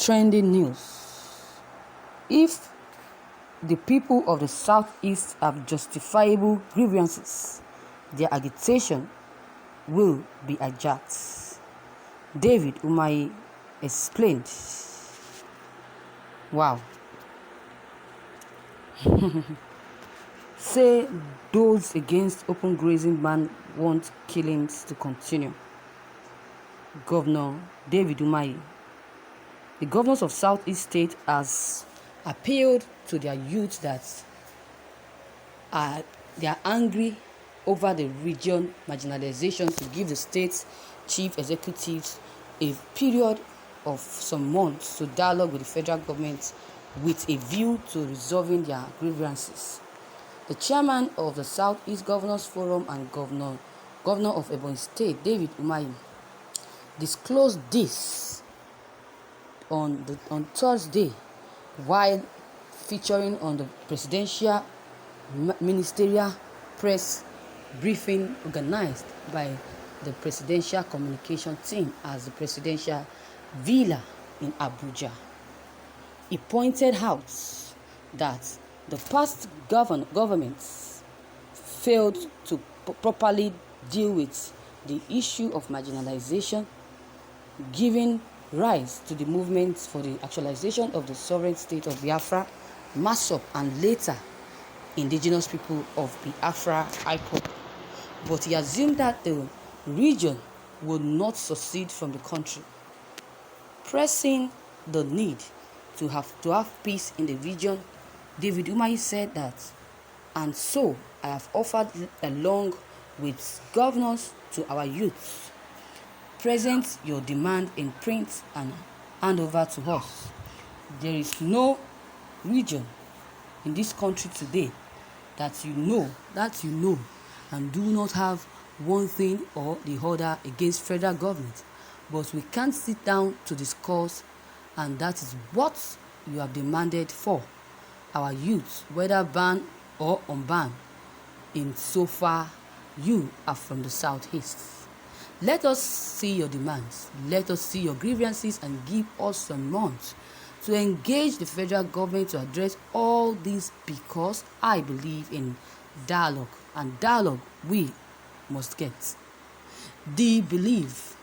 Trending news. If the people of the Southeast have justifiable grievances, their agitation will be hijacked. David Umahi explained. Wow. Say those against open grazing ban want killings to continue. Governor David Umahi. The governors of Southeast State has appealed to their youth that they are angry over the region marginalization to give the state's chief executives a period of some months to dialogue with the federal government with a view to resolving their grievances. The chairman of the Southeast Governors Forum and Governor of Ebonyi State, David Umahi, disclosed this on Thursday while featuring on the presidential ministerial press briefing organized by the presidential communication team as the presidential villa in Abuja. He pointed out that the past governments failed to properly deal with the issue of marginalization, giving rise to the movements for the actualization of the sovereign state of Biafra, MASOP, and later indigenous people of Biafra, IPOB. But he assumed that the region would not secede from the country, pressing the need to have peace in the region. David Umahi said that, and so I have offered along with governors to our youths, present your demand in print and hand over to us. There is no region in this country today that you know and do not have one thing or the other against federal government, but we can't sit down to discuss, and that is what you have demanded for our youth, whether ban or unban, in so far you are from the Southeast. Let us see your demands, let us see your grievances, and give us some months to engage the federal government to address all these, because I believe in dialogue, and dialogue we must get. The belief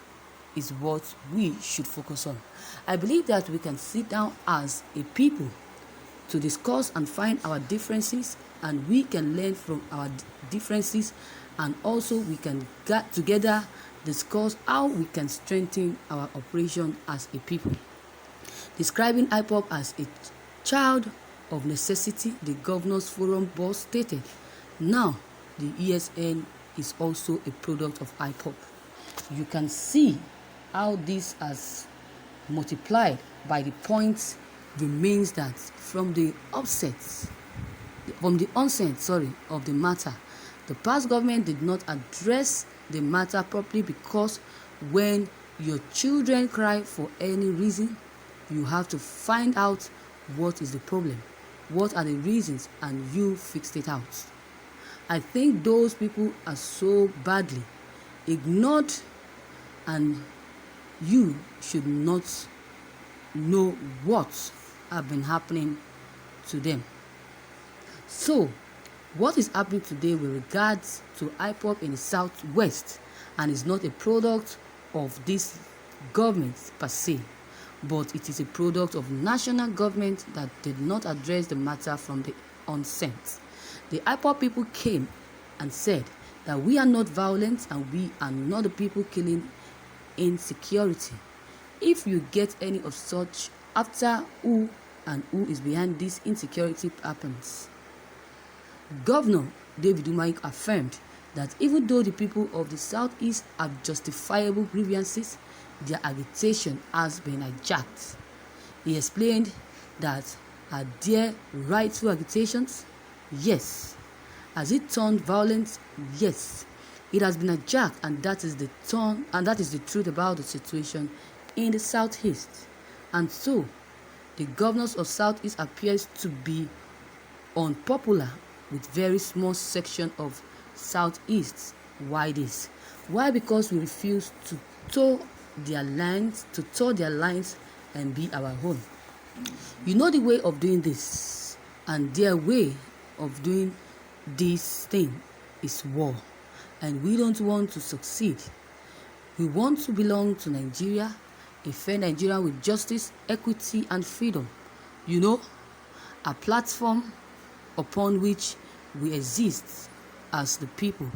is what we should focus on. I believe that we can sit down as a people to discuss and find our differences, and we can learn from our differences, and also we can get together, discuss how we can strengthen our operation as a people. Describing IPOB as a child of necessity, the Governors Forum boss stated, now the ESN is also a product of IPOB. You can see how this has multiplied. By the point remains that from the onset of the matter, the past government did not address the matter properly, because when your children cry for any reason, you have to find out what is the problem, what are the reasons, and you fix it out. I think those people are so badly ignored, and you should not know what have been happening to them. So, what is happening today with regards to IPOB in the Southwest, and is not a product of this government per se, but it is a product of national government that did not address the matter from the onset. The IPOB people came and said that we are not violent and we are not the people killing insecurity. If you get any of such after who and who is behind this insecurity happens. Governor David Umahi affirmed that even though the people of the Southeast have justifiable grievances, their agitation has been hijacked. He explained that, are there rightful agitations? Yes. Has it turned violent? Yes. It has been hijacked, and that is the truth about the situation in the Southeast. And so, the governors of Southeast appears to be unpopular with very small section of Southeast. Why this? Why? Because we refuse to toe their lines and be our own. You know the way of doing this, and their way of doing this thing is war, and we don't want to succeed. We want to belong to Nigeria, a fair Nigeria with justice, equity, and freedom. You know, a platform upon which we exist as the people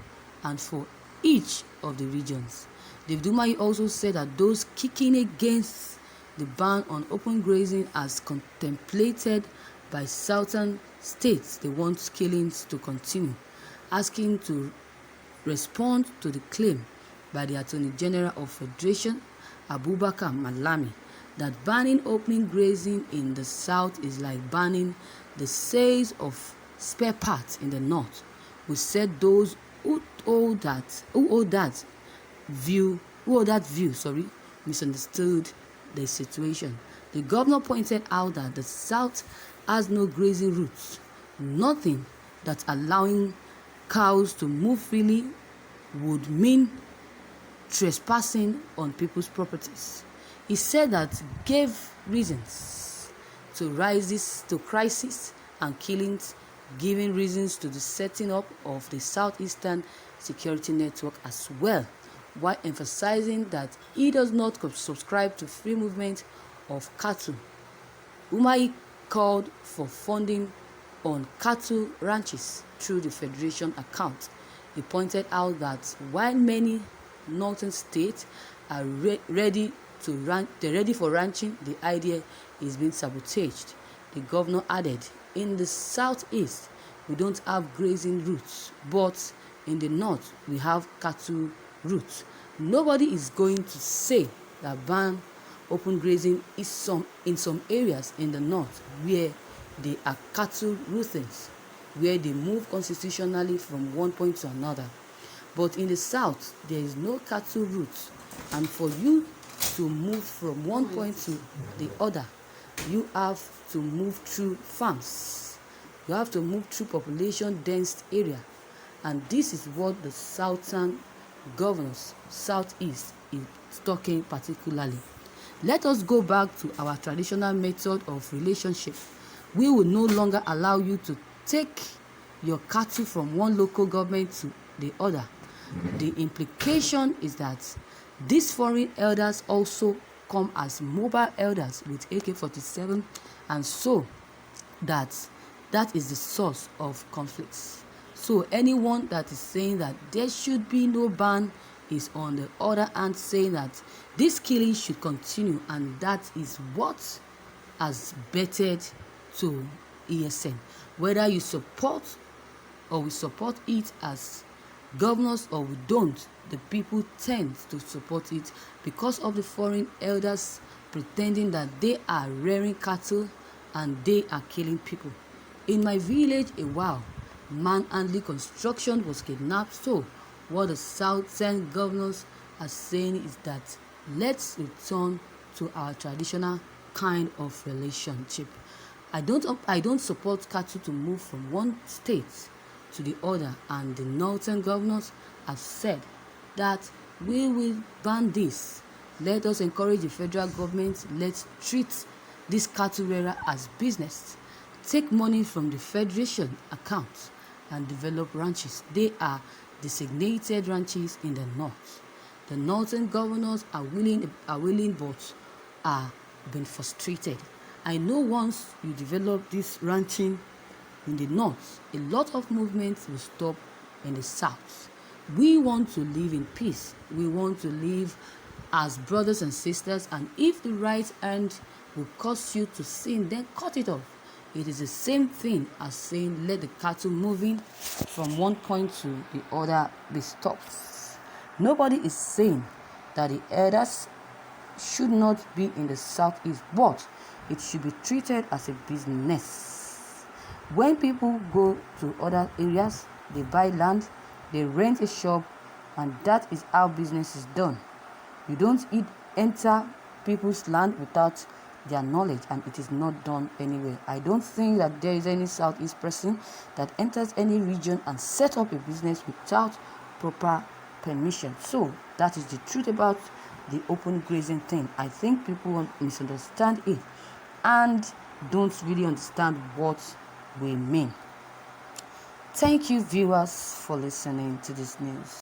and for each of the regions. David Umahi also said that those kicking against the ban on open grazing as contemplated by southern states, they want killings to continue, asking to respond to the claim by the Attorney General of Federation, Abubakar Malami, that banning open grazing in the south is like banning the sales of spare parts in the north. We said those who hold that view misunderstood the situation. The governor pointed out that the south has no grazing routes, nothing that allowing cows to move freely would mean trespassing on people's properties. He said that gave reasons to crisis and killings, giving reasons to the setting up of the Southeastern Security Network as well, while emphasizing that he does not subscribe to free movement of cattle. Umahi called for funding on cattle ranches through the Federation account. He pointed out that while many northern states are ready for ranching, the idea is being sabotaged. The governor added, in the southeast, we don't have grazing routes, but in the north, we have cattle routes. Nobody is going to say that ban open grazing is in some areas in the north where they are cattle routings, where they move constitutionally from one point to another. But in the south, there is no cattle route, and for you to move from one point to the other, you have to move through farms. You have to move through population-dense area, and this is what the southern governors, southeast, is talking particularly. Let us go back to our traditional method of relationship. We will no longer allow you to take your cattle from one local government to the other. The implication is that these foreign elders also come as mobile elders with AK-47, and so that is the source of conflicts. So anyone that is saying that there should be no ban is on the other hand saying that this killing should continue, and that is what has bettered to ESN. Whether you support or we support it as governors or we don't, the people tend to support it because of the foreign elders pretending that they are rearing cattle and they are killing people. In my village, a while, man-handling construction was kidnapped. So what the southern governors are saying is that let's return to our traditional kind of relationship. I don't support cattle to move from one state to the other, and the northern governors have said that we will ban this. Let us encourage the federal government. Let's treat this cattle rearer as business. Take money from the federation account and develop ranches. They are designated ranches in the north. The northern governors are willing but are being frustrated. I know once you develop this ranching in the north, a lot of movements will stop in the south. We want to live in peace. We want to live as brothers and sisters, and if the right hand will cause you to sin, then cut it off. It is the same thing as saying let the cattle moving from one point to the other be stopped. Nobody is saying that the elders should not be in the southeast, but it should be treated as a business. When people go to other areas, they buy land, they rent a shop, and that is how business is done. You don't enter people's land without their knowledge, and it is not done anywhere. I don't think that there is any southeast person that enters any region and set up a business without proper permission. So that is the truth about the open grazing thing. I think people misunderstand it and don't really understand what we mean. Thank you, viewers, for listening to this news.